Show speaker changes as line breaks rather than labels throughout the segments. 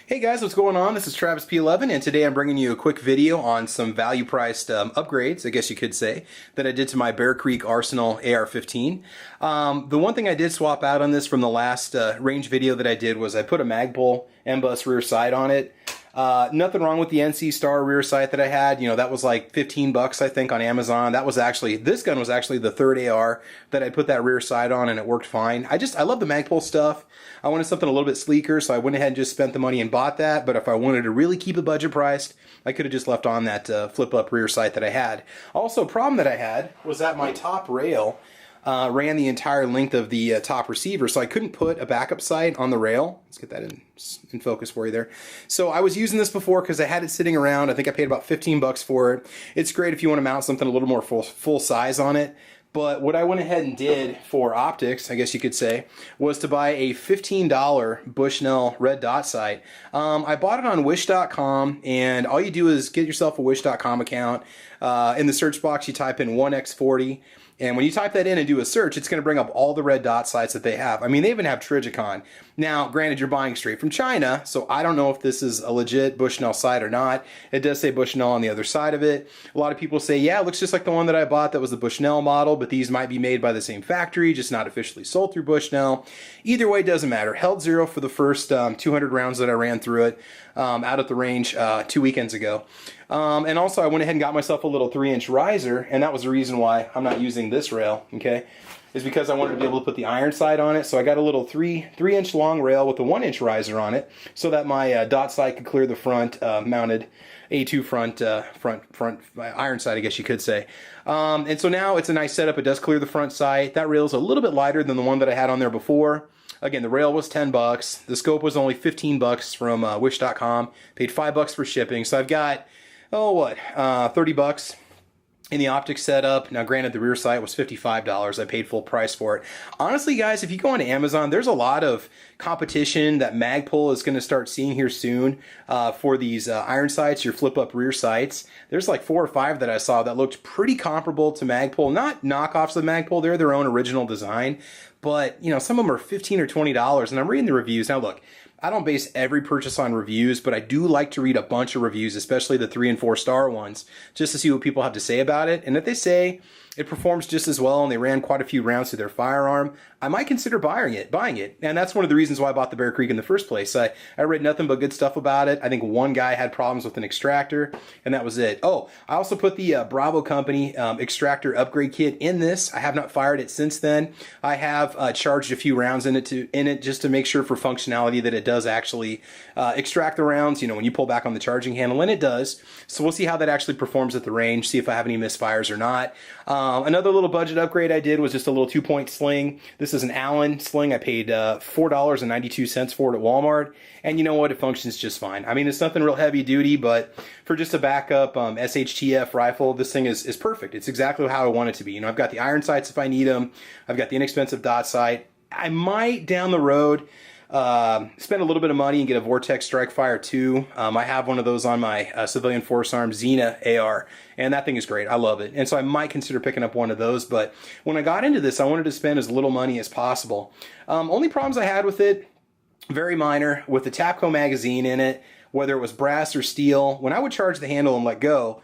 Hey guys, what's going on? This is Travis P11, and today I'm bringing you a quick video on some value-priced upgrades, I guess you could say, that I did to my Bear Creek Arsenal AR-15. The one thing I did swap out on this from the last range video that I did was I put a Magpul M-Bus rear sight on it. Nothing wrong with the NC Star rear sight that I had. You know, that was like 15 bucks, I think, on Amazon. That was actually, this gun was actually the third AR that I put that rear sight on, and it worked fine. I love the Magpul stuff. I wanted something a little bit sleeker, so I went ahead and just spent the money and bought that. But if I wanted to really keep it budget priced, I could have just left on that flip up rear sight that I had. Also, a problem that I had was that my top rail ran the entire length of the top receiver, so I couldn't put a backup sight on the rail. Let's get that in focus for you there. So I was using this before because I had it sitting around. I think I paid about 15 bucks for it. It's great if you want to mount something a little more full size on it. But what I went ahead and did for optics, I guess you could say, was to buy a $15 Bushnell red dot sight. I bought it on Wish.com, and all you do is get yourself a Wish.com account. In the search box, you type in 1x40. And when you type that in and do a search, it's going to bring up all the red dot sights that they have. I mean, they even have Trijicon. Now, granted, you're buying straight from China, so I don't know if this is a legit Bushnell sight or not. It does say Bushnell on the other side of it. A lot of people say, yeah, it looks just like the one that I bought that was the Bushnell model, but these might be made by the same factory, just not officially sold through Bushnell. Either way, it doesn't matter. Held zero for the first 200 rounds that I ran through it out at the range 2 weekends ago. And also I went ahead and got myself a little 3-inch riser, and that was the reason why I'm not using this rail, okay, is because I wanted to be able to put the iron sight on it. So I got a little 3-inch long rail with a 1-inch riser on it so that my dot sight could clear the front mounted A2 front iron sight, I guess you could say. And so now it's a nice setup. It does clear the front sight. That rail is a little bit lighter than the one that I had on there before. Again, the rail was 10 bucks. The scope was only 15 bucks from Wish.com. Paid 5 bucks for shipping. So I've got, 30 bucks in the optics setup. Now, granted, the rear sight was $55. I paid full price for it. Honestly, guys, if you go on Amazon, there's a lot of competition that Magpul is going to start seeing here soon for these iron sights, your flip-up rear sights. There's like 4 or 5 that I saw that looked pretty comparable to Magpul. Not knockoffs of Magpul. They're their own original design. But, you know, some of them are $15 or $20, and I'm reading the reviews. Now, look, I don't base every purchase on reviews, but I do like to read a bunch of reviews, especially the 3- and 4-star ones, just to see what people have to say about it. And if they say it performs just as well and they ran quite a few rounds through their firearm, I might consider buying it. And that's one of the reasons why I bought the Bear Creek in the first place. I read nothing but good stuff about it. I think one guy had problems with an extractor, and that was it. Oh, I also put the Bravo Company extractor upgrade kit in this. I have not fired it since then. I have charged a few rounds in it just to make sure for functionality that it does actually extract the rounds, you know, when you pull back on the charging handle, and it does. So we'll see how that actually performs at the range, see if I have any misfires or not. Another little budget upgrade I did was just a little 2-point sling. This is an Allen sling. I paid $4.92 for it at Walmart, and you know what? It functions just fine. I mean, it's nothing real heavy duty, but for just a backup SHTF rifle, this thing is perfect. It's exactly how I want it to be. You know, I've got the iron sights if I need them. I've got the inexpensive dot sight. I might down the road spend a little bit of money and get a Vortex Strike Fire 2. I have one of those on my civilian force arm Xena AR, and that thing is great. I love it. And so I might consider picking up one of those, but when I got into this, I wanted to spend as little money as possible. Only problems I had with it, very minor, with the Tapco magazine in it, whether it was brass or steel. When I would charge the handle and let go,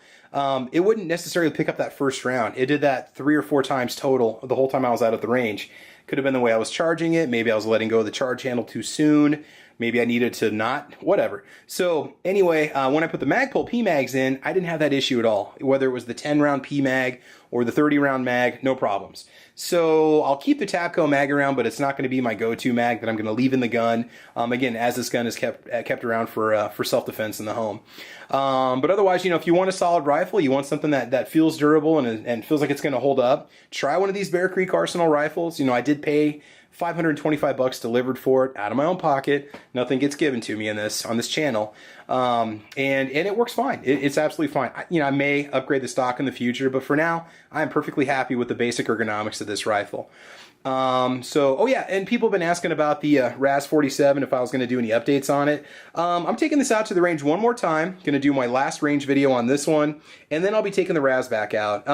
it wouldn't necessarily pick up that first round. It did that 3 or 4 times total the whole time I was out at the range. Could have been the way I was charging it. Maybe I was letting go of the charge handle too soon. Maybe I needed to not, whatever. So anyway, when I put the Magpul PMags in, I didn't have that issue at all. Whether it was the 10-round PMag or the 30-round mag, no problems. So I'll keep the Tapco mag around, but it's not going to be my go-to mag that I'm going to leave in the gun. Again, as this gun is kept around for self-defense in the home. But otherwise, you know, if you want a solid rifle, you want something that feels durable and feels like it's going to hold up, try one of these Bear Creek Arsenal rifles. You know, I did pay 525 bucks delivered for it out of my own pocket. Nothing gets given to me on this channel, and it works fine. It's absolutely fine. I may upgrade the stock in the future, but for now, I'm perfectly happy with the basic ergonomics of this rifle. Oh yeah, and people have been asking about the RAS-47, if I was going to do any updates on it. I'm taking this out to the range one more time. Going to do my last range video on this one, and then I'll be taking the RAS back out.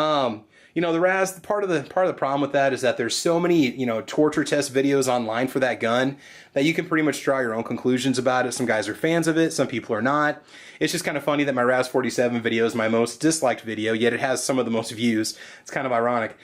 You know, the Raz, part of the problem with that is that there's so many, you know, torture test videos online for that gun that you can pretty much draw your own conclusions about it. Some guys are fans of it, some people are not. It's just kind of funny that my Raz 47 video is my most disliked video, yet it has some of the most views. It's kind of ironic.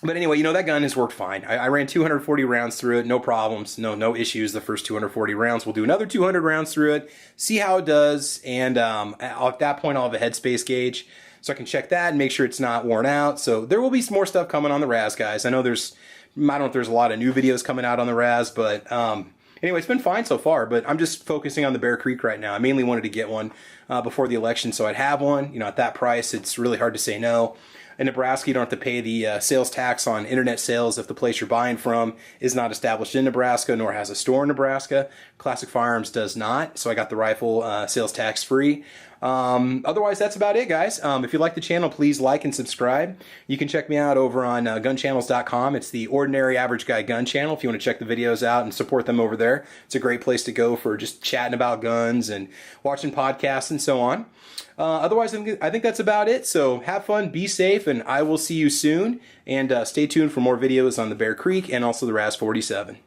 But anyway, you know, that gun has worked fine. I ran 240 rounds through it, no problems, no issues the first 240 rounds. We'll do another 200 rounds through it, see how it does, and at that point I'll have a headspace gauge, so I can check that and make sure it's not worn out. So there will be some more stuff coming on the Raz, guys. I know I don't know if there's a lot of new videos coming out on the Raz, but anyway, it's been fine so far, but I'm just focusing on the Bear Creek right now. I mainly wanted to get one before the election, so I'd have one. You know, at that price, it's really hard to say no. In Nebraska, you don't have to pay the sales tax on internet sales if the place you're buying from is not established in Nebraska nor has a store in Nebraska. Classic Firearms does not, so I got the rifle sales tax free. Otherwise, that's about it, guys. If you like the channel, please like and subscribe. You can check me out over on gunchannels.com. It's the Ordinary Average Guy Gun Channel if you want to check the videos out and support them over there. It's a great place to go for just chatting about guns and watching podcasts and so on. Otherwise, I think that's about it. So have fun, be safe, and I will see you soon. And stay tuned for more videos on the Bear Creek and also the Raz 47.